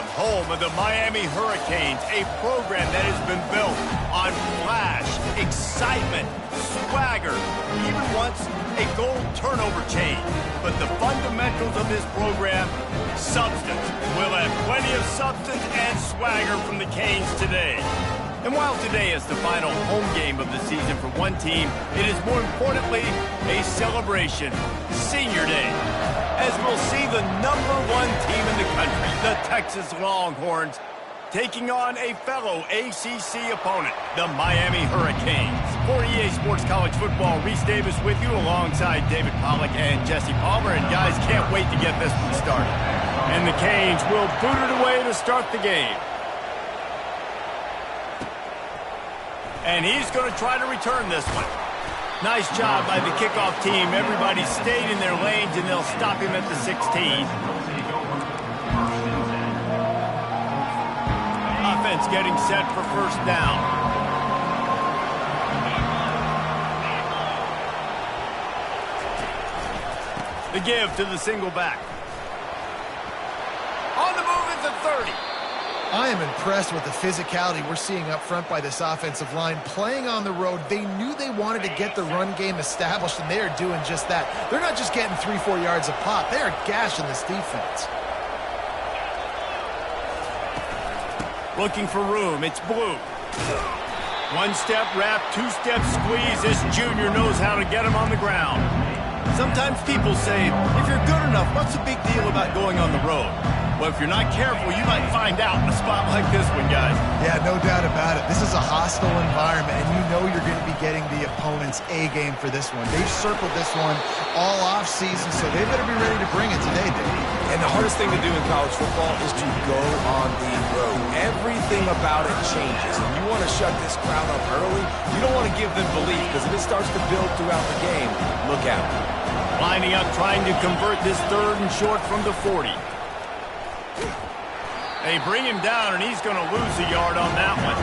Stadium, home of the Miami Hurricanes, a program that has been built on flash, excitement, swagger, even once a goal turnover chain. But the fundamentals of this program, substance. We'll have plenty of substance and swagger from the Canes today. And while today is the final home game of the season for one team, it is more importantly a celebration, Senior Day, as we'll see the #1 team in the country, the Texas Longhorns, taking on a fellow ACC opponent, the Miami Hurricanes. For EA Sports College Football, Reese Davis with you alongside David Pollack and Jesse Palmer. And guys, can't wait to get this one started. And the Canes will boot it away to start the game. And he's going to try to return this one. Nice job by the kickoff team. Everybody stayed in their lanes, and they'll stop him at the 16. Offense getting set for first down. The give to the single back. On the move at the 30. I am impressed with the physicality we're seeing up front by this offensive line. Playing on the road, they knew they wanted to get the run game established, and they are doing just that. They're not just getting 3-4 yards a pop. They are gashing this defense. Looking for room. It's Blue. One-step wrap, two-step squeeze. This junior knows how to get him on the ground. Sometimes people say, if you're good enough, what's the big deal about going on the road? Well, if you're not careful, you might find out in a spot like this one, guys. Yeah, no doubt about it. This is a hostile environment, and you know you're going to be getting the opponent's A-game for this one. They've circled this one all off-season, so they better be ready to bring it today, Dave. And the hardest thing to do in college football is to go on the road. Everything about it changes, and you want to shut this crowd up early. You don't want to give them belief, because if it starts to build throughout the game, look out. Lining up, trying to convert this 3rd and short from the 40. They bring him down, and he's going to lose a yard on that one.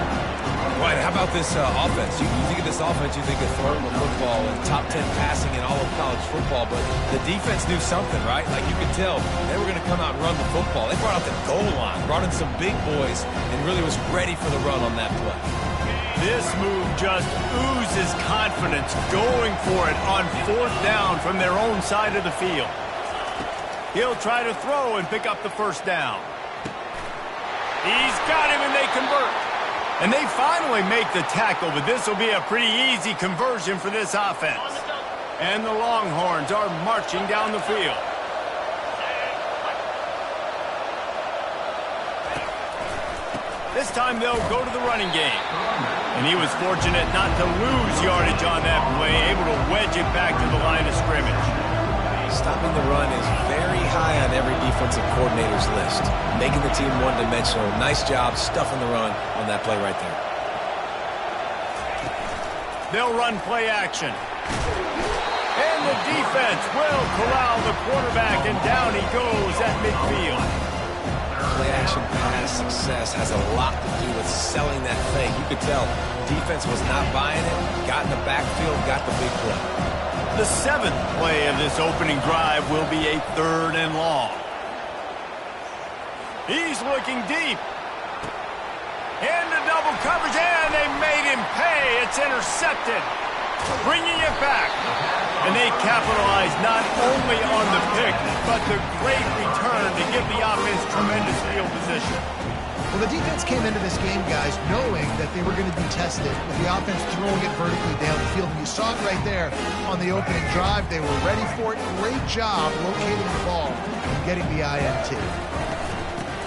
Right, how about this offense? You think of this offense, you think of throwing the football and top 10 passing in all of college football, but the defense knew something, right? Like you could tell they were going to come out and run the football. They brought out the goal line, brought in some big boys, and really was ready for the run on that play. This move just oozes confidence, going for it on 4th down from their own side of the field. He'll try to throw and pick up the first down. He's got him, and they convert. And they finally make the tackle, but this will be a pretty easy conversion for this offense. And the Longhorns are marching down the field. This time they'll go to the running game. And he was fortunate not to lose yardage on that play, able to wedge it back to the line of scrimmage. Stopping the run is very high on every defensive coordinator's list. Making the team one-dimensional. Nice job stuffing the run on that play right there. They'll run play action. And the defense will corral the quarterback, and down he goes at midfield. Play action pass success has a lot to do with selling that fake. You could tell defense was not buying it. Got in the backfield, got the big play. The 7th play of this opening drive will be a 3rd and long. He's looking deep. Into double coverage, and they made him pay. It's intercepted. Bringing it back. And they capitalize not only on the pick, but the great return to give the offense tremendous field position. Well, the defense came into this game, guys, knowing that they were going to be tested with the offense throwing it vertically down the field. And you saw it right there on the opening drive. They were ready for it. Great job locating the ball and getting the INT.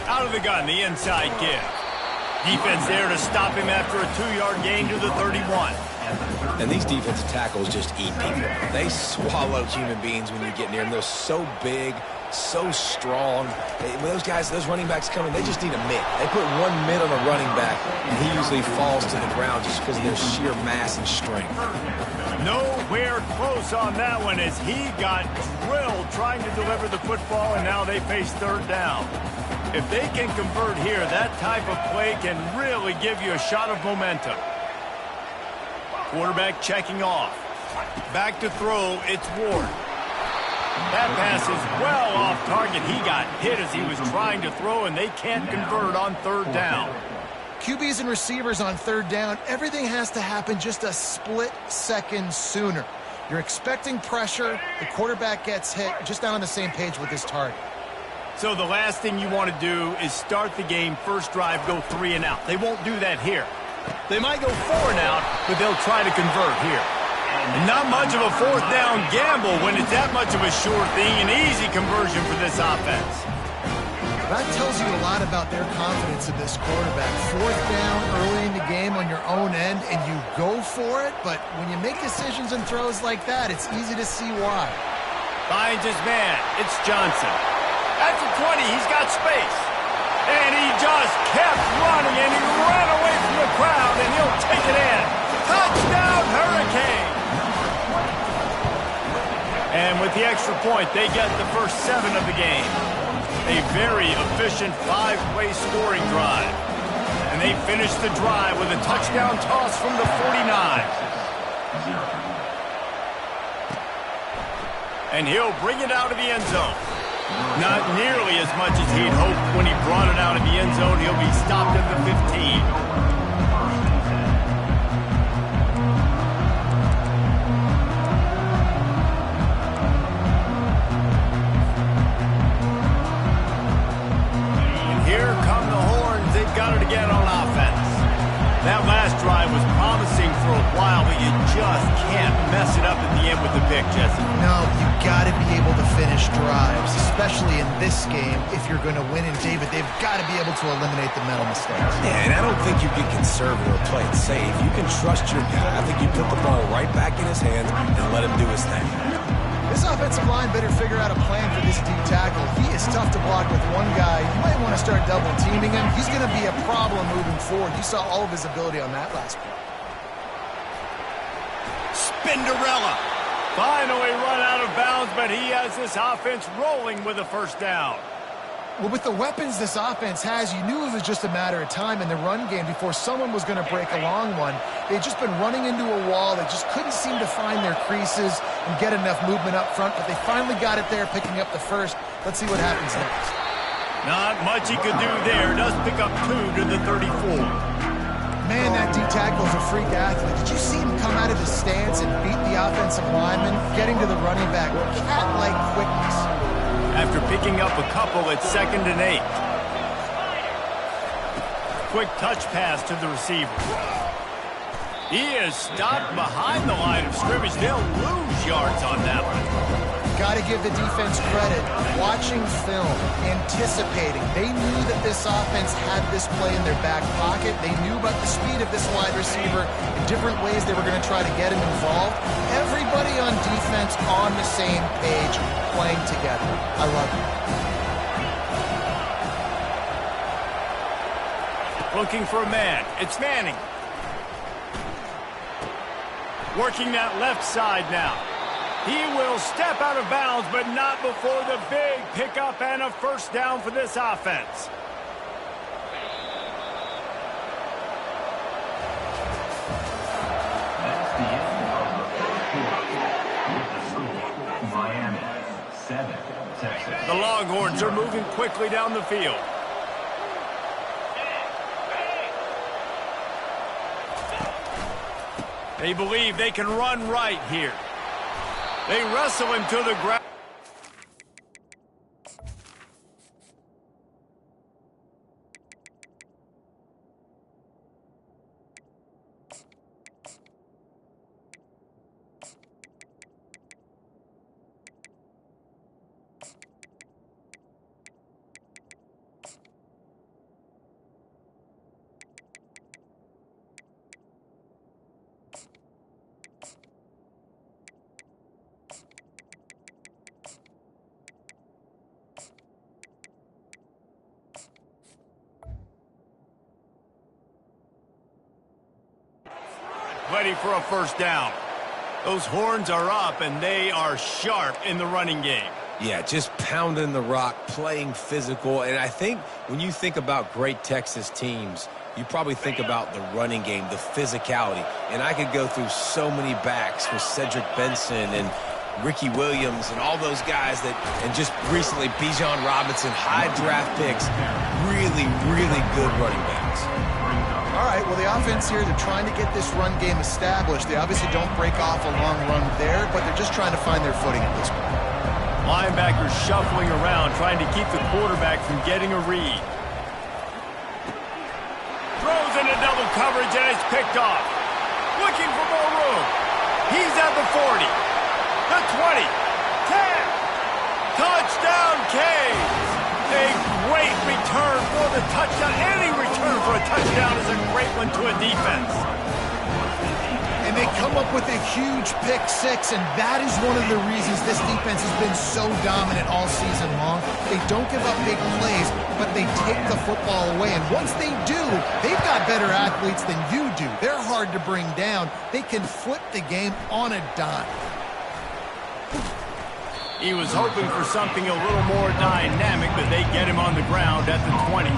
Out of the gun, the inside give. Defense there to stop him after a 2-yard gain to the 31. And these defensive tackles just eat people. They swallow human beings when you get near them. They're so big, so strong. When those guys, those running backs come in, they just need a mitt. They put 1 mitt on a running back, and he usually falls to the ground just because of their sheer mass and strength. Nowhere close on that one as he got drilled trying to deliver the football, and now they face 3rd down. If they can convert here, that type of play can really give you a shot of momentum. Quarterback checking off. Back to throw, it's Ward. That pass is well off target. He got hit as he was trying to throw, and they can't convert on third down. QBs and receivers on third down, everything has to happen just a split second sooner. You're expecting pressure, the quarterback gets hit, just not on the same page with his target. So the last thing you want to do is start the game, first drive, go 3 and out. They won't do that here. They might go 4 and out, but they'll try to convert here. And not much of a fourth down gamble when it's that much of a sure thing, an easy conversion for this offense. That tells you a lot about their confidence in this quarterback. Fourth down early in the game on your own end, and you go for it, but when you make decisions and throws like that, it's easy to see why. Finds his man. It's Johnson. At the 20, he's got space. And he just kept running, and he ran away from the crowd, and he'll take it in. Touchdown, Hurricane! And with the extra point, they get the first 7 of the game. A very efficient 5-play scoring drive. And they finish the drive with a touchdown toss from the 49. And he'll bring it out of the end zone. Not nearly as much as he'd hoped when he brought it out of the end zone. He'll be stopped at the 15. Got it again on offense. That last drive was promising for a while, but you just can't mess it up at the end with the pick, Jesse. No, you got to be able to finish drives, especially in this game. If you're going to win, and David, they've got to be able to eliminate the mental mistakes. Yeah, and I don't think you get conservative or play it safe. You can trust your guy. I think you put the ball right back in his hands and let him do his thing. This offensive line better figure out a plan for this D tackle. He is tough to block with one guy. You might want to start double teaming him. He's going to be a problem moving forward. You saw all of his ability on that last play. Spinderella finally run out of bounds, but he has this offense rolling with a first down. Well, with the weapons this offense has, you knew it was just a matter of time in the run game before someone was going to break a long one. They'd just been running into a wall. They just couldn't seem to find their creases and get enough movement up front, but they finally got it there, picking up the first. Let's see what happens next. Not much he could do there. Does pick up 2 to the 34. Man, that D-tackle is a freak athlete. Did you see him come out of his stance and beat the offensive lineman, getting to the running back with cat-like quickness? After picking up a couple at 2nd and 8. Quick touch pass to the receiver. He is stopped behind the line of scrimmage. They'll lose yards on that one. Got to give the defense credit. Watching film, anticipating. They knew that this offense had this play in their back pocket. They knew about the speed of this wide receiver in different ways they were going to try to get him involved. Everybody on defense on the same page, playing together. I love it. Looking for a man. It's Manning. Working that left side now. He will step out of bounds, but not before the big pickup and a first down for this offense. That's the end of the first quarter. Miami 7, Texas. The Longhorns are moving quickly down the field. They believe they can run right here. They wrestle him to the ground. Ready for a first down. Those horns are up, and they are sharp in the running game. Yeah, just pounding the rock, playing physical. And I think when you think about great Texas teams, you probably think about the running game, the physicality. And I could go through so many backs with Cedric Benson and Ricky Williams and all those guys that, and just recently Bijan Robinson, high draft picks, really, really good running backs. All right, well, the offense here, they're trying to get this run game established. They obviously don't break off a long run there, but they're just trying to find their footing at this point. Linebackers shuffling around, trying to keep the quarterback from getting a read. Throws into double coverage, and it's picked off. Looking for more room. He's at the 40, the 20, 10. Touchdown, Canes. A great return for the touchdown. Any return for a touchdown is a great one to a defense. And they come up with a huge pick six, and that is one of the reasons this defense has been so dominant all season long. They don't give up big plays, but they take the football away. And once they do, they've got better athletes than you do. They're hard to bring down. They can flip the game on a dime. He was hoping for something a little more dynamic, but they get him on the ground at the 20.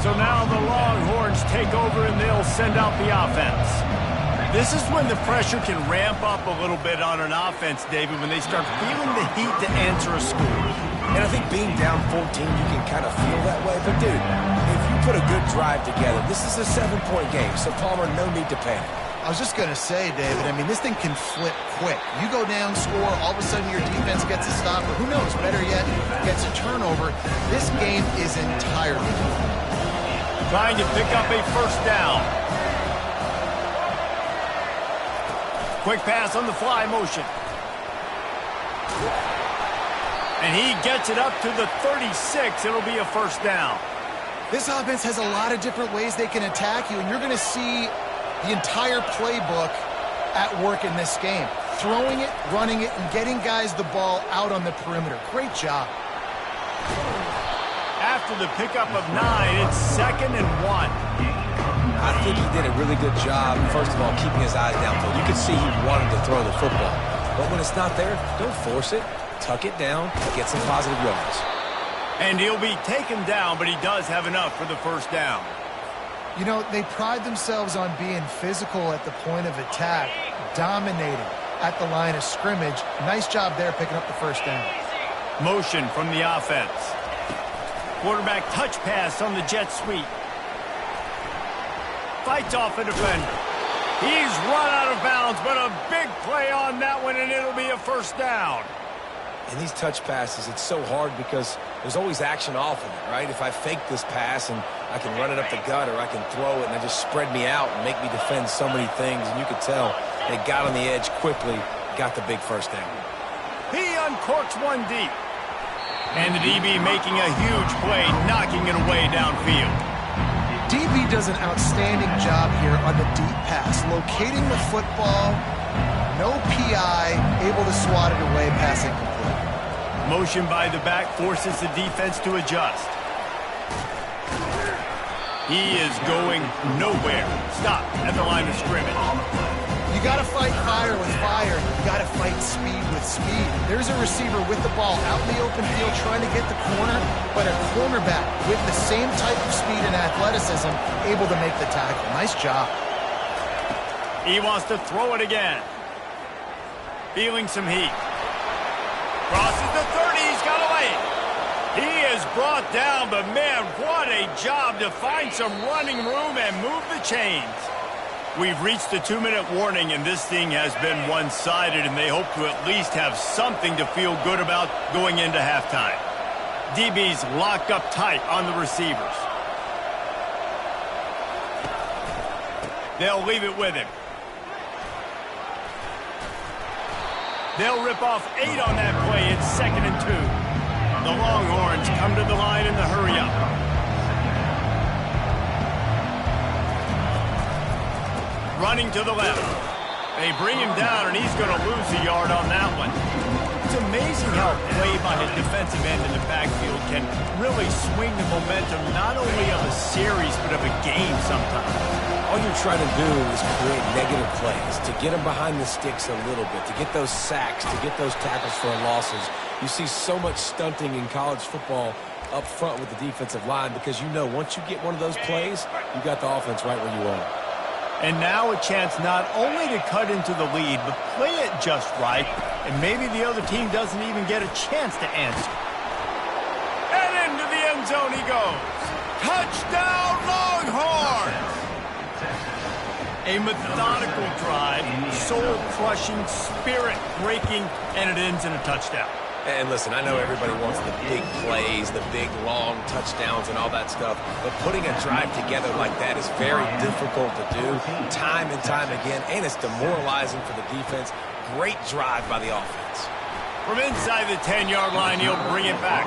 So now the Longhorns take over, and they'll send out the offense. This is when the pressure can ramp up a little bit on an offense, David, when they start feeling the heat to answer a score. And I think being down 14, you can kind of feel that way. But, dude, if you put a good drive together, this is a 7-point game, so, Palmer, no need to panic. I was just going to say, David, I mean, this thing can flip quick. You go down, score, all of a sudden your defense gets a stop, or who knows, better yet, gets a turnover. This game is entirely different. Trying to pick up a first down. Quick pass on the fly motion. And he gets it up to the 36. It'll be a first down. This offense has a lot of different ways they can attack you, and you're going to see the entire playbook at work in this game. Throwing it, running it, and getting guys the ball out on the perimeter. Great job. After the pickup of 9, it's 2nd and 1. I think he did a really good job, first of all, keeping his eyes downfield. You could see he wanted to throw the football. But when it's not there, don't force it. Tuck it down, get some positive yards. And he'll be taken down, but he does have enough for the first down. You know, they pride themselves on being physical at the point of attack, dominating at the line of scrimmage. Nice job there picking up the first down. Motion from the offense. Quarterback touch pass on the jet sweep. Fights off a defender. He's run out of bounds, but a big play on that one, and it'll be a first down. And these touch passes, it's so hard because there's always action off of it, right? If I fake this pass and I can run it up the gut, or I can throw it and it just spread me out and make me defend so many things. And you could tell they got on the edge quickly, got the big first down. He uncorks one deep. And the DB making a huge play, knocking it away downfield. DB does an outstanding job here on the deep pass, locating the football, no PI, able to swat it away, pass incomplete. Motion by the back forces the defense to adjust. He is going nowhere. Stop at the line of scrimmage. You got to fight fire with fire. You got to fight speed with speed. There's a receiver with the ball out in the open field trying to get the corner, but a cornerback with the same type of speed and athleticism able to make the tackle. Nice job. He wants to throw it again. Feeling some heat. Crosses the 30. He's got a lane. He is brought down, but man, what a job to find some running room and move the chains. We've reached the 2-minute warning, and this thing has been one-sided, and they hope to at least have something to feel good about going into halftime. DB's locked up tight on the receivers. They'll leave it with him. They'll rip off 8 on that play. It's 2nd and 2. The Longhorns come to the line in the hurry-up. Running to the left. They bring him down, and he's going to lose a yard on that one. It's amazing how play by his defensive end in the backfield can really swing the momentum not only of a series, but of a game sometimes. All you're trying to do is create negative plays, to get them behind the sticks a little bit, to get those sacks, to get those tackles for losses. You see so much stunting in college football up front with the defensive line because you know once you get one of those plays, you got the offense right where you want it. And now a chance not only to cut into the lead, but play it just right and maybe the other team doesn't even get a chance to answer. And into the end zone he goes. Touchdown, Longhorns! A methodical drive, soul-crushing, spirit-breaking, and it ends in a touchdown. And listen, I know everybody wants the big plays, the big, long touchdowns and all that stuff, but putting a drive together like that is very difficult to do time and time again, and it's demoralizing for the defense. Great drive by the offense. From inside the 10-yard line, he'll bring it back.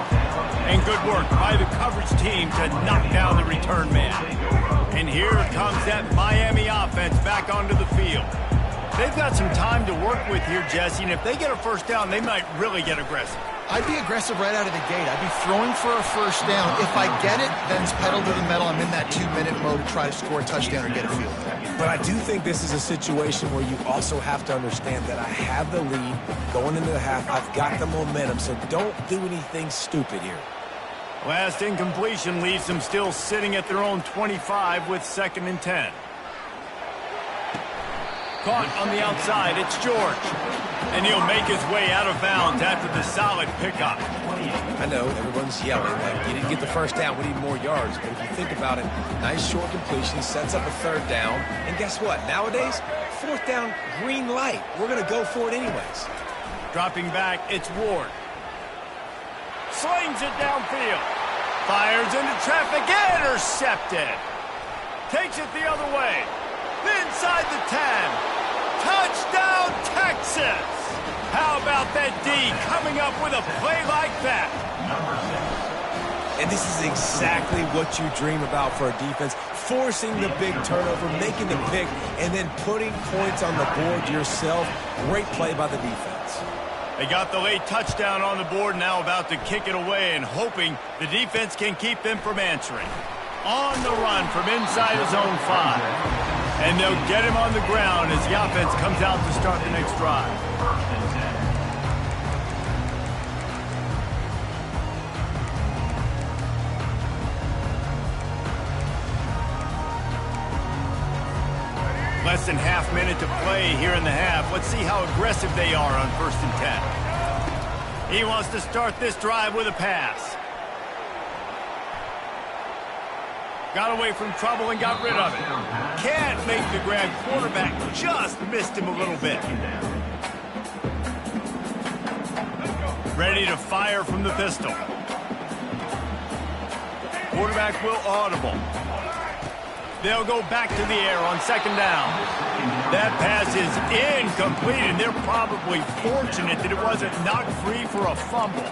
And good work by the coverage team to knock down the return man. And here comes that Miami offense back onto the field. They've got some time to work with here, Jesse, and if they get a first down, they might really get aggressive. I'd be aggressive right out of the gate. I'd be throwing for a first down. If I get it, then it's pedal to the metal. I'm in that 2-minute mode to try to score a touchdown or get a field goal. But I do think this is a situation where you also have to understand that I have the lead going into the half. I've got the momentum, so don't do anything stupid here. Last incompletion leaves them still sitting at their own 25 with 2nd and 10. Caught on the outside, it's George. And he'll make his way out of bounds after the solid pickup. I know, everyone's yelling, like, you didn't get the first down, we need more yards. But if you think about it, nice short completion, sets up a 3rd down. And guess what? Nowadays, 4th down, green light. We're going to go for it anyways. Dropping back, it's Ward. Slings it downfield. Fires into traffic, intercepted. Takes it the other way. Inside the 10. Touchdown, Texas! How about that D coming up with a play like that? And this is exactly what you dream about for a defense. Forcing the big turnover, making the pick, and then putting points on the board yourself. Great play by the defense. They got the late touchdown on the board, now about to kick it away and hoping the defense can keep them from answering. On the run from inside his own 5. And they'll get him on the ground as the offense comes out to start the next drive. Less than half minute to play here in the half. Let's see how aggressive they are on 1st and 10. He wants to start this drive with a pass. Got away from trouble and got rid of it. Can't make the grab. Quarterback just missed him a little bit. Ready to fire from the pistol. Quarterback will audible. They'll go back to the air on 2nd down. That pass is incomplete, and they're probably fortunate that it wasn't knocked free for a fumble.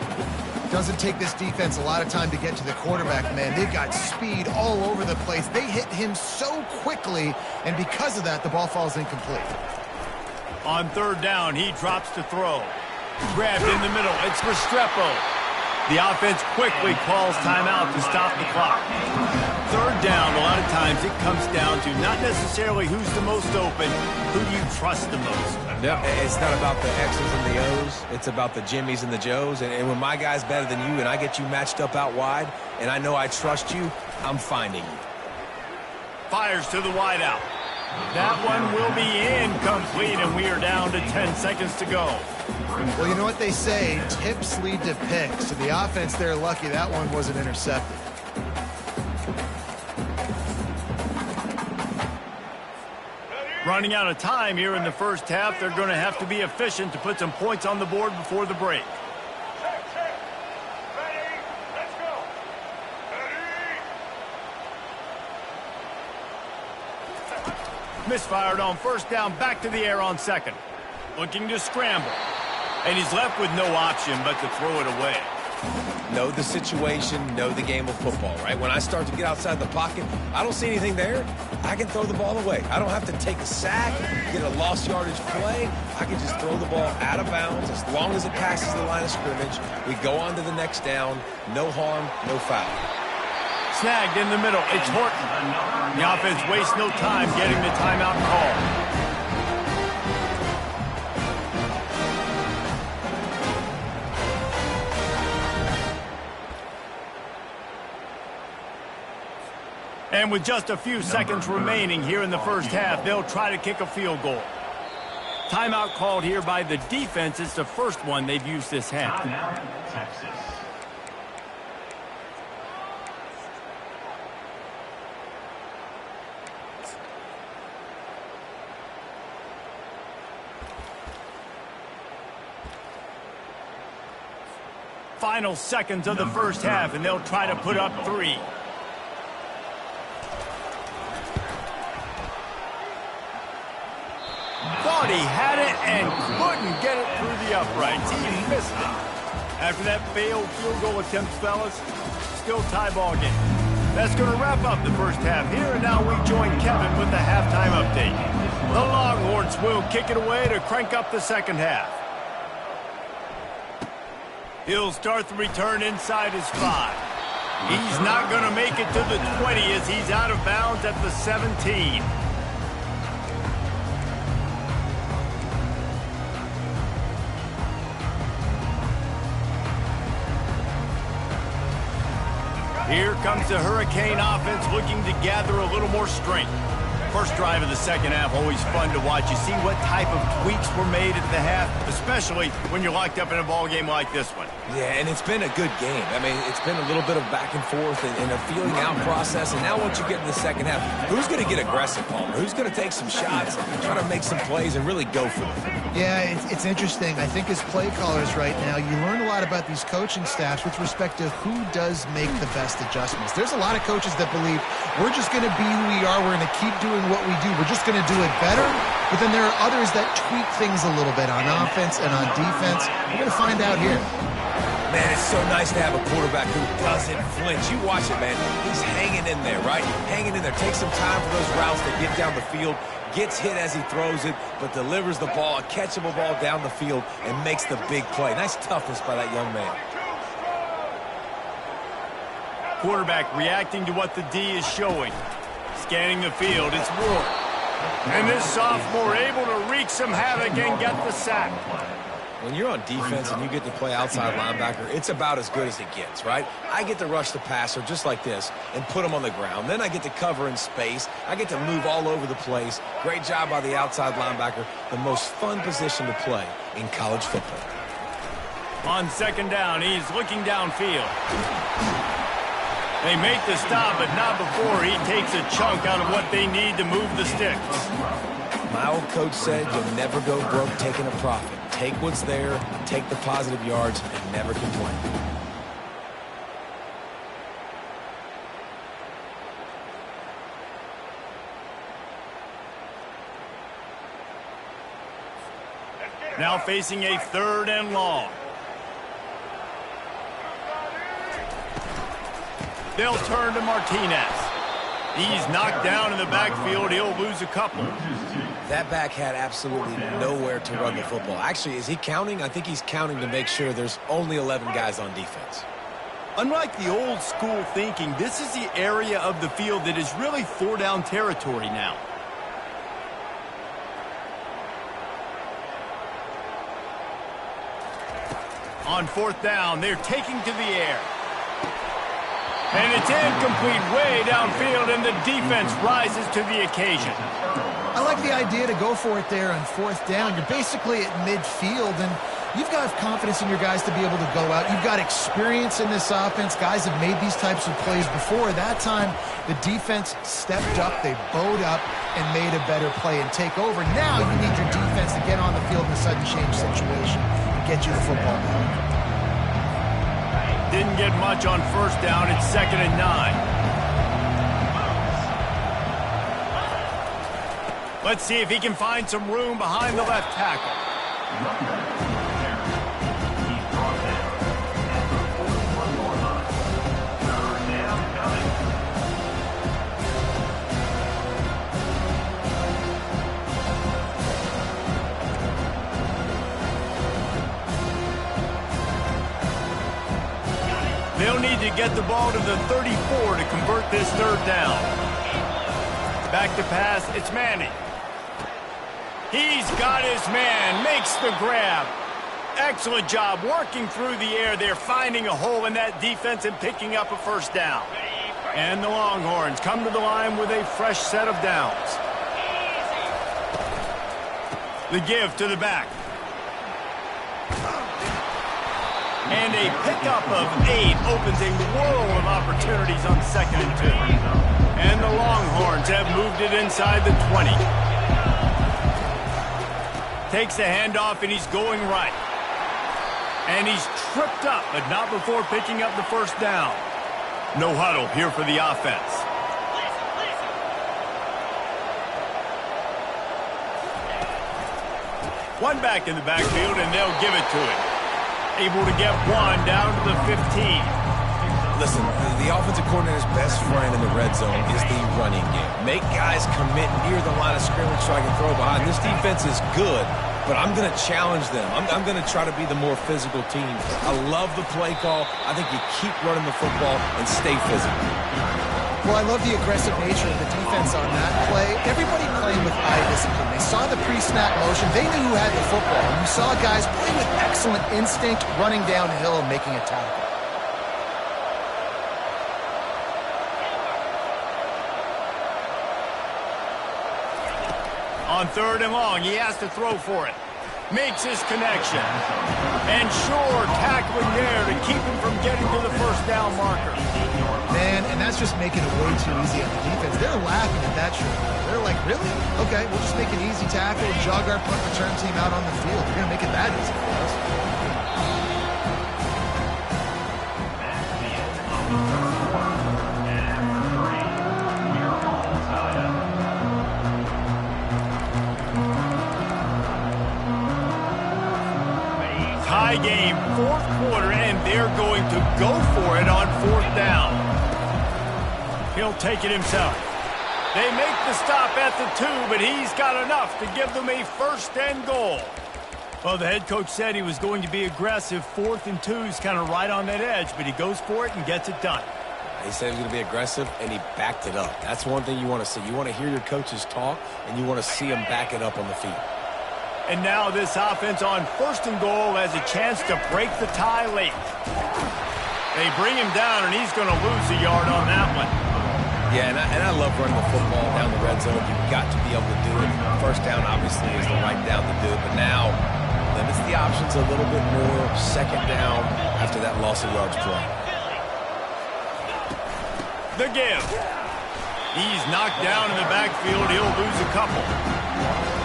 Doesn't take this defense a lot of time to get to the quarterback, man. They've got speed all over the place. They hit him so quickly, and because of that, the ball falls incomplete. On 3rd down, he drops to throw. Grabbed in the middle. It's Restrepo. The offense quickly calls timeout to stop the clock. 3rd down, a lot of times it comes down to not necessarily who's the most open, who do you trust the most. No, it's not about the X's and the O's. It's about the Jimmys and the Joes. And when my guy's better than you and I get you matched up out wide and I know I trust you, I'm finding you. Fires to the wideout. That one will be incomplete, and we are down to 10 seconds to go. Well, you know what they say, tips lead to picks. So the offense, they're lucky that one wasn't intercepted. Running out of time here in the 1st half. They're going to have to be efficient to put some points on the board before the break. Misfired on 1st down, back to the air on 2nd. Looking to scramble. And he's left with no option but to throw it away. Know the situation, know the game of football, right? When I start to get outside the pocket, I don't see anything there. I can throw the ball away. I don't have to take a sack, get a lost yardage play. I can just throw the ball out of bounds as long as it passes the line of scrimmage. We go on to the next down. No harm, no foul. Snagged in the middle. It's Horton. The offense wastes no time getting the timeout call. And with just a few seconds remaining here in the 1st half, they'll try to kick a field goal. Timeout called here by the defense. It's the first one they've used this half. Timeout, Texas. Final seconds of the first half, and they'll try to put up 3. Thought he had it and couldn't get it through the uprights. He missed it. After that failed field goal attempt, fellas, still tie ball game. That's going to wrap up the first half here, and now we join Kevin with the halftime update. The Longhorns will kick it away to crank up the second half. He'll start the return inside his 5. He's not going to make it to the 20 as he's out of bounds at the 17. Here comes the Hurricane offense looking to gather a little more strength. First drive of the second half, always fun to watch. You see what type of tweaks were made at the half, especially when you're locked up in a ball game like this one. Yeah, and it's been a good game. I mean, it's been a little bit of back and forth and a feeling out process. And now once you get in the second half, who's going to get aggressive, Palmer? Who's going to take some shots, try to make some plays, and really go for it? Yeah, it's interesting. I think as play callers right now, you learn a lot about these coaching staffs with respect to who does make the best adjustments. There's a lot of coaches that believe we're just going to be who we are. We're going to keep doing what we do. We're just going to do it better. But then there are others that tweak things a little bit on offense and on defense. We're going to find out here. Man, it's so nice to have a quarterback who doesn't flinch. You watch it, man. He's hanging in there, right? Hanging in there. Takes some time for those routes to get down the field. Gets hit as he throws it, but delivers the ball, a catchable ball down the field, and makes the big play. Nice toughness by that young man. Quarterback reacting to what the D is showing. Scanning the field, it's Ward. And this sophomore able to wreak some havoc and get the sack. When you're on defense and you get to play outside linebacker, it's about as good as it gets, right? I get to rush the passer just like this and put him on the ground. Then I get to cover in space. I get to move all over the place. Great job by the outside linebacker. The most fun position to play in college football. On second down, he's looking downfield. They make the stop, but not before he takes a chunk out of what they need to move the sticks. My old coach said you'll never go broke taking a profit. Take what's there, take the positive yards, and never complain. Now facing a 3rd and long. They'll turn to Martinez. He's knocked down in the backfield. He'll lose a couple. That back had absolutely nowhere to run the football. Actually, is he counting? I think he's counting to make sure there's only 11 guys on defense. Unlike the old school thinking, this is the area of the field that is really 4-down territory now. On 4th down, they're taking to the air. And it's incomplete way downfield, and the defense rises to the occasion. I like the idea to go for it there on 4th down. You're basically at midfield, and you've got confidence in your guys to be able to go out. You've got experience in this offense. Guys have made these types of plays before. That time, the defense stepped up, they bowed up, and made a better play and take over. Now you need your defense to get on the field in a sudden change situation and get you the football back. Didn't get much on 1st down. It's 2nd and 9. Let's see if he can find some room behind the left tackle. They'll need to get the ball to the 34 to convert this 3rd down. Back to pass, it's Manning. He's got his man, makes the grab. Excellent job working through the air there, finding a hole in that defense and picking up a 1st down. And the Longhorns come to the line with a fresh set of downs. The give to the back. And a pickup of 8 opens a world of opportunities on 2nd and 2. And the Longhorns have moved it inside the 20. Takes the handoff, and he's going right. And he's tripped up, but not before picking up the first down. No huddle here for the offense. One back in the backfield, and they'll give it to him. Able to get one down to the 15. Listen, the offensive coordinator's best friend in the red zone is the running game. Make guys commit near the line of scrimmage so I can throw behind. This defense is good, but I'm going to challenge them. I'm going to try to be the more physical team. I love the play call. I think you keep running the football and stay physical. Well, I love the aggressive nature of the defense on that play. Everybody playing with eye discipline. They saw the pre-snap motion. They knew who had the football. And you saw guys play with excellent instinct, running downhill and making a tackle. On 3rd and long, he has to throw for it. Makes his connection. And sure, tackling there to keep him from getting to the first down marker. Man, and that's just making it way too easy on the defense. They're laughing at that shit. They're like, really? Okay, we'll just make an easy tackle and jog our punt return team out on the field. We're going to make it that easy for us. Tie game, 4th quarter, and they're going to go for it on 4th down. He'll take it himself. They make the stop at the 2, but he's got enough to give them a 1st and goal. Well, the head coach said he was going to be aggressive. 4th and 2 is kind of right on that edge, but he goes for it and gets it done. He said he was going to be aggressive, and he backed it up. That's one thing you want to see. You want to hear your coaches talk, and you want to see them back it up on the field. And now this offense on 1st and goal has a chance to break the tie late. They bring him down, and he's going to lose a yard on that one. Yeah, and I love running the football down the red zone. You've got to be able to do it. 1st down, obviously, is the right down to do it. But now, limits the options a little bit more. 2nd down after that loss of yards play. The give. He's knocked down in the backfield. He'll lose a couple.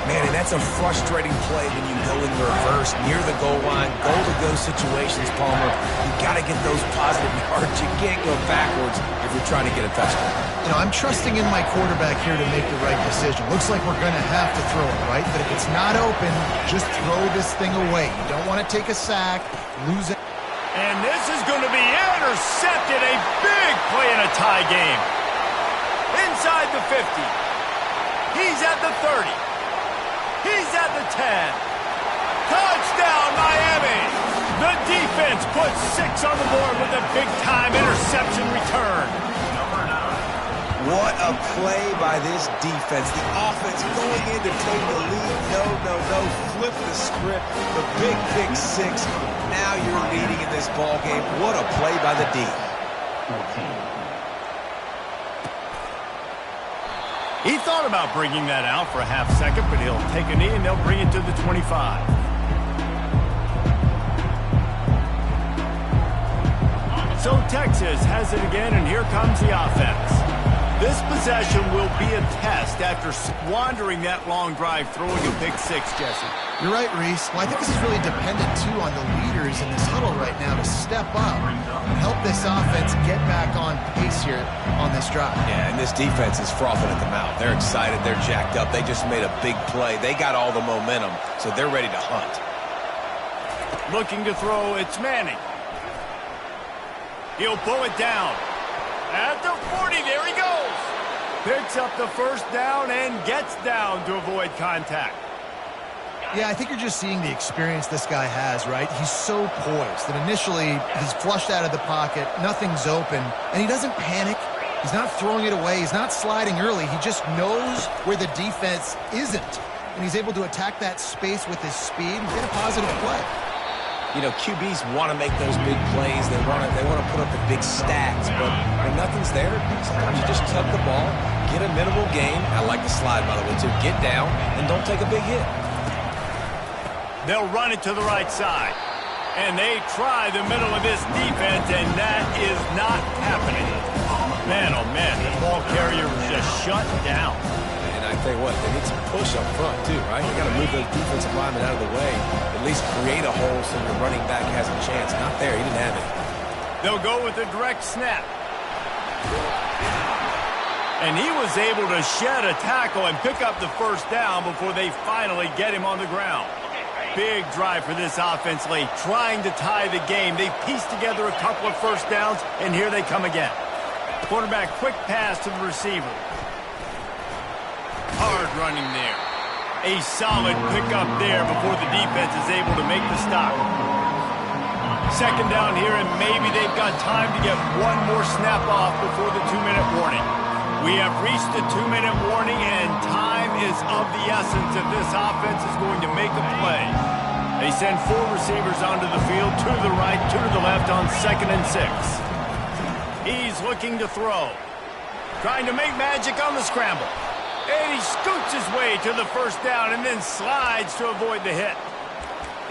Man, and that's a frustrating play when you go in reverse near the goal line, goal-to-go situations, Palmer. You got to get those positive yards. You can't go backwards if you're trying to get a touchdown. You know, I'm trusting in my quarterback here to make the right decision. Looks like we're going to have to throw it, right? But if it's not open, just throw this thing away. You don't want to take a sack, lose it. And this is going to be intercepted. A big play in a tie game. Inside the 50. He's at the 30. He's at the 10. Touchdown, Miami! The defense puts 6 on the board with a big-time interception return. What a play by this defense. The offense going in to take the lead. No. Flip the script. The big pick 6. Now you're leading in this ball game. What a play by the D. He thought about bringing that out for a half second, but he'll take a knee and they'll bring it to the 25. So Texas has it again, and here comes the offense. This possession will be a test after squandering that long drive throwing a big 6, Jesse. You're right, Reese. Well, I think this is really dependent, too, on the leaders in this huddle right now to step up and help this offense get back on pace here on this drive. Yeah, and this defense is frothing at the mouth. They're excited. They're jacked up. They just made a big play. They got all the momentum, so they're ready to hunt. Looking to throw, it's Manning. He'll pull it down. At the 40, there he goes. Picks up the first down and gets down to avoid contact. Yeah, I think you're just seeing the experience this guy has, right? He's so poised that initially he's flushed out of the pocket, nothing's open, and he doesn't panic. He's not throwing it away. He's not sliding early. He just knows where the defense isn't, and he's able to attack that space with his speed and get a positive play. You know, QBs want to make those big plays. They want to put up the big stats, but when nothing's there, sometimes you just tuck the ball, get a minimal gain. I like the slide, by the way, too. Get down and don't take a big hit. They'll run it to the right side. And they try the middle of this defense, and that is not happening. Man, oh man, the ball carrier was just shut down. And I tell you what, they need some push up front too, right? You got to move those defensive linemen out of the way. At least create a hole so your running back has a chance. Not there, he didn't have it. They'll go with a direct snap. And he was able to shed a tackle and pick up the first down before they finally get him on the ground. Big drive for this offense late, trying to tie the game. They pieced together a couple of first downs, and here they come again. Quarterback, quick pass to the receiver. Hard running there. A solid pickup there before the defense is able to make the stop. Second down here, and maybe they've got time to get one more snap off before the 2-minute warning. We have reached the 2-minute warning, and time is of the essence if this offense is going to make a play. They send 4 receivers onto the field, 2 to the right, 2 to the left on 2nd and 6. He's looking to throw. Trying to make magic on the scramble. And he scoots his way to the first down and then slides to avoid the hit.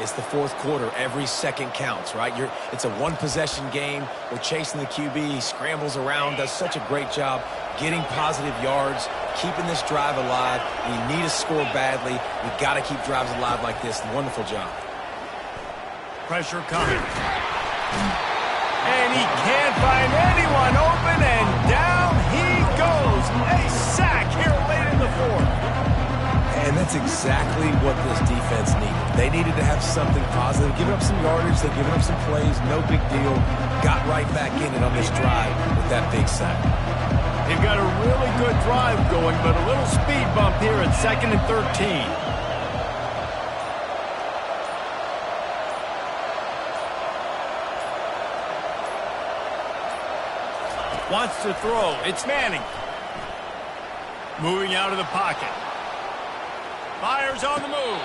It's the fourth quarter. Every second counts, right? It's a one-possession game. We're chasing the QB. He scrambles around, does such a great job getting positive yards, keeping this drive alive. We need to score badly. We've got to keep drives alive like this. Wonderful job. Pressure coming. And he can't find anyone open, and down he goes. A sack here late in the fourth. And that's exactly what this defense needed. They needed to have something positive. Giving up some yardage, they've given up some plays, no big deal. Got right back in it on this drive with that big sack. They've got a really good drive going, but a little speed bump here at 2nd and 13. Wants to throw. It's Manning. Moving out of the pocket. Fires on the move.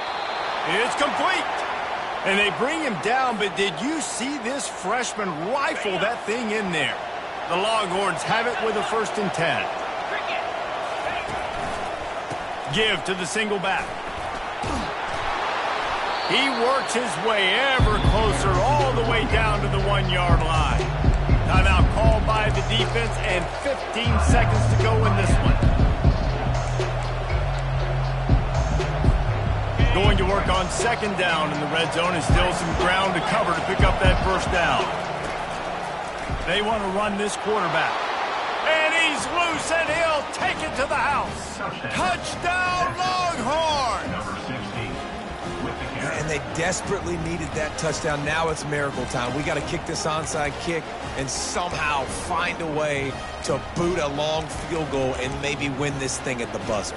It's complete. And they bring him down, but did you see this freshman rifle that thing in there? The Longhorns have it with a 1st and 10. Give to the single back. He works his way ever closer all the way down to the 1-yard line. Timeout called by the defense and 15 seconds to go in this one. Going to work on 2nd down in the red zone, and still some ground to cover to pick up that first down. They want to run this quarterback. And he's loose, and he'll take it to the house. Touchdown, Longhorns! Number 16 with the carry. And they desperately needed that touchdown. Now it's miracle time. We got to kick this onside kick and somehow find a way to boot a long field goal and maybe win this thing at the buzzer.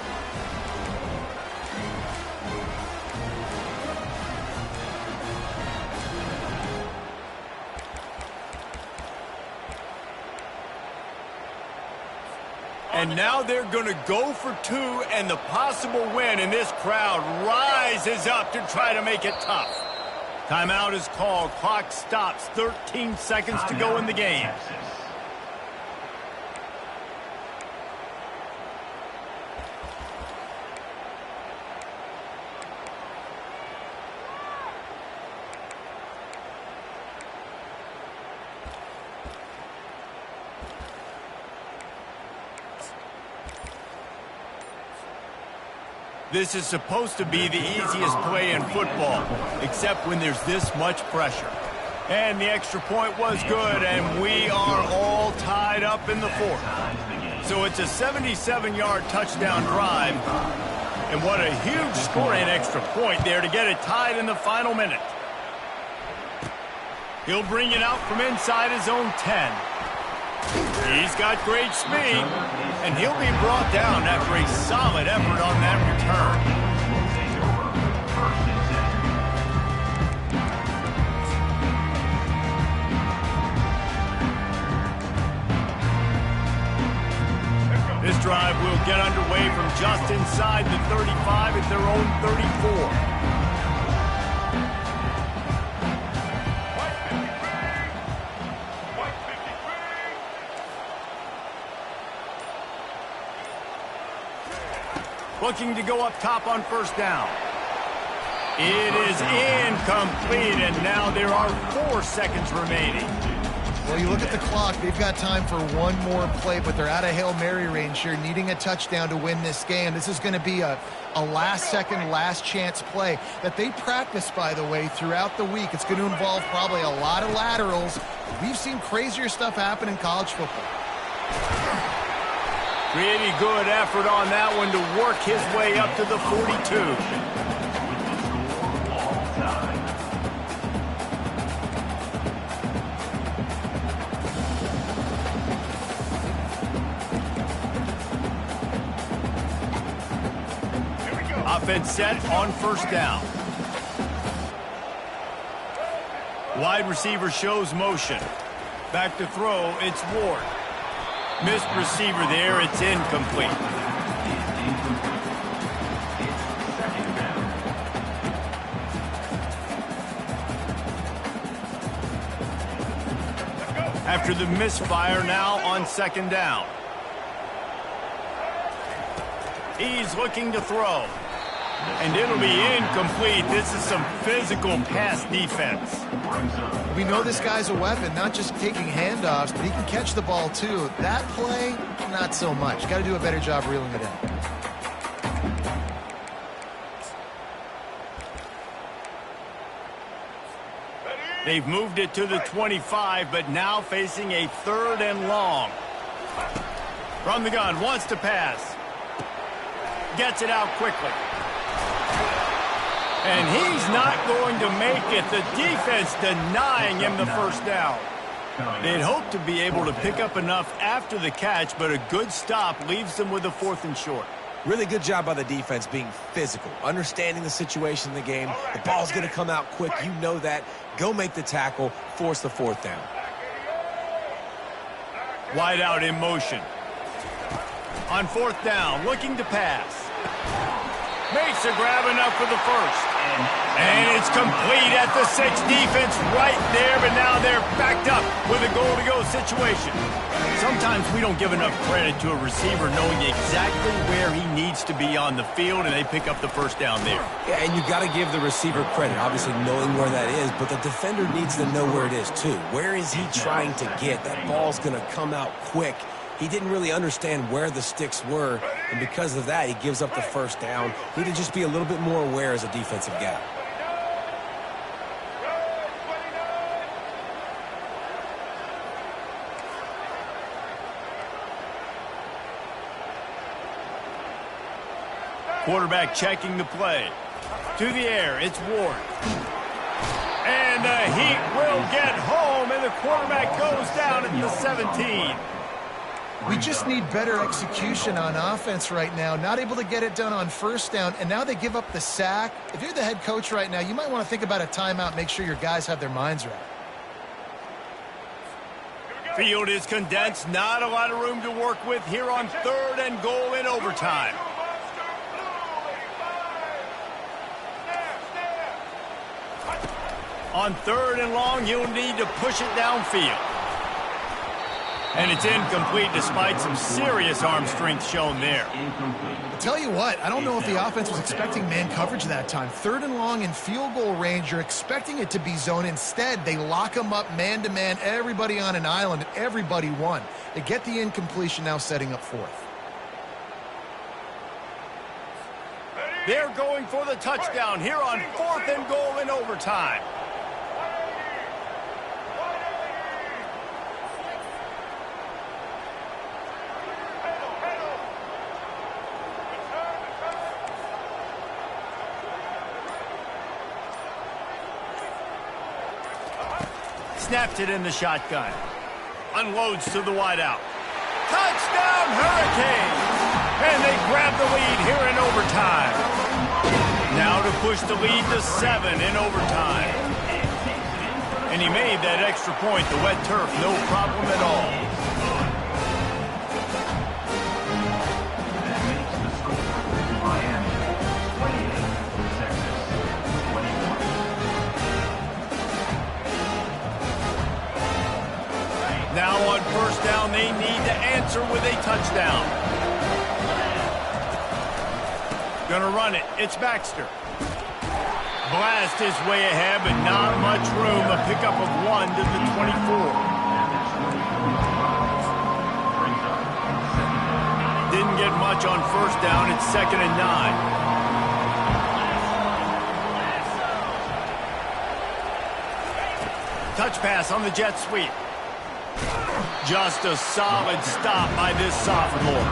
And now they're going to go for 2 and the possible win, and this crowd rises up to try to make it tough. Timeout is called. Clock stops. 13 seconds to go in the game. This is supposed to be the easiest play in football, except when there's this much pressure. And the extra point was good, and we are all tied up in the fourth. So it's a 77-yard touchdown drive. And what a huge scoring extra point there to get it tied in the final minute. He'll bring it out from inside his own 10. He's got great speed, and he'll be brought down after a solid effort on that return. This drive will get underway from just inside the 35 at their own 34. Looking to go up top on 1st down. It is incomplete, and now there are 4 seconds remaining. Well, you look at the clock, they've got time for one more play, but they're out of Hail Mary range here, needing a touchdown to win this game. This is going to be a last-second, last-chance play that they practice, by the way, throughout the week. It's going to involve probably a lot of laterals. We've seen crazier stuff happen in college football. Pretty good effort on that one to work his way up to the 42. Offense set on first down. Wide receiver shows motion. Back to throw, it's Ward. Missed receiver there, it's incomplete. After the misfire, now on second down. He's looking to throw. And it'll be incomplete. This is some physical pass defense. We know this guy's a weapon, not just taking handoffs, but he can catch the ball too. That play, not so much. Got to do a better job reeling it in. They've moved it to the 25, but now facing a 3rd and long. From the gun, wants to pass. Gets it out quickly. And he's not going to make it. The defense denying him the first down. They'd hoped to be able to pick up enough after the catch, but a good stop leaves them with a 4th and short. Really good job by the defense being physical, understanding the situation in the game. The ball's going to come out quick. You know that. Go make the tackle, force the 4th down. Wide out in motion. On 4th down, looking to pass. Makes a grab enough for the first. And it's complete at the 6. Defense right there, but now they're backed up with a goal-to-go situation. Sometimes we don't give enough credit to a receiver knowing exactly where he needs to be on the field, and they pick up the first down there. Yeah, and you've got to give the receiver credit, obviously knowing where that is, but the defender needs to know where it is too. Where is he trying to get? That ball's going to come out quick. He didn't really understand where the sticks were, and because of that, he gives up the first down. Need to just be a little bit more aware as a defensive guy. Quarterback checking the play. To the air, it's Ward. And the Heat will get home, and the quarterback goes down at the 17. We just need better execution on offense right now. Not able to get it done on first down, and now they give up the sack. If you're the head coach right now, you might want to think about a timeout, make sure your guys have their minds right. Field is condensed. Not a lot of room to work with here on 3rd and goal in overtime. On 3rd and long, he'll need to push it downfield. And it's incomplete despite some serious arm strength shown there. I'll tell you what, I don't know if the offense was expecting man coverage that time. 3rd and long in field goal range, you're expecting it to be zone. Instead, they lock them up man-to-man, everybody on an island, and everybody won. They get the incompletion, now setting up 4th. They're going for the touchdown here on 4th and goal in overtime. Snaps it in the shotgun. Unloads to the wideout. Touchdown, Hurricanes! And they grab the lead here in overtime. Now to push the lead to 7 in overtime. And he made that extra point. The wet turf, no problem at all. That makes the score Miami 28, Texas 21. Now on first down, they need to answer with a touchdown. Gonna run it. It's Baxter. Blast his way ahead, but not much room. A pickup of 1 to the 24. Didn't get much on first down. It's 2nd and 9. Touch pass on the jet sweep. Just a solid stop by this sophomore.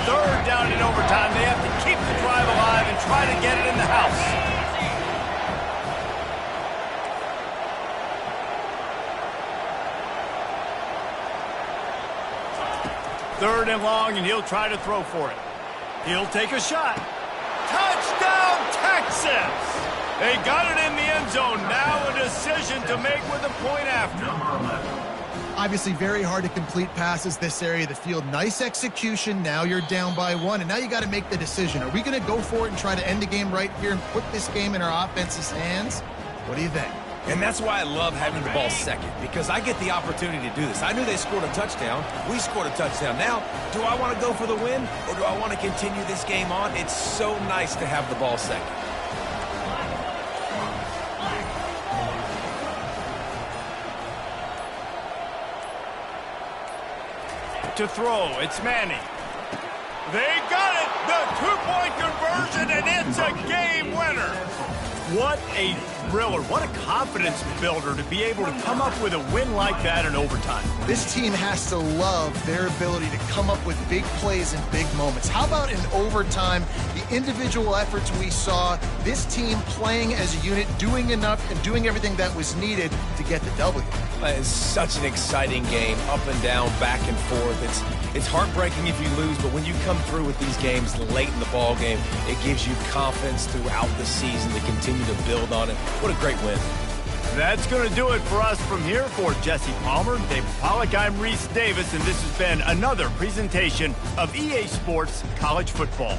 Third down in overtime. They have to keep the drive alive and try to get it in the house. Third and long, and he'll try to throw for it. He'll take a shot. Touchdown, Texas! They got it in the end zone. Now a decision to make with a point after. Obviously very hard to complete passes this area of the field. Nice execution. Now you're down by 1, and now you got to make the decision. Are we going to go for it and try to end the game right here and put this game in our offense's hands? What do you think? And that's why I love having the ball second, because I get the opportunity to do this. I knew they scored a touchdown. We scored a touchdown. Now, do I want to go for the win, or do I want to continue this game on? It's so nice to have the ball second. To throw, it's Manning. They got it! The two-point conversion, and it's a game winner! What a thriller. What a confidence builder to be able to come up with a win like that in overtime. This team has to love their ability to come up with big plays and big moments. How about in overtime, the individual efforts we saw, this team playing as a unit, doing enough and doing everything that was needed to get the W. It's such an exciting game, up and down, back and forth. It's heartbreaking if you lose, but when you come through with these games late in the ball game, it gives you confidence throughout the season to continue to build on it. What a great win. That's going to do it for us from here. For Jesse Palmer, David Pollack, I'm Reese Davis, and this has been another presentation of EA Sports College Football.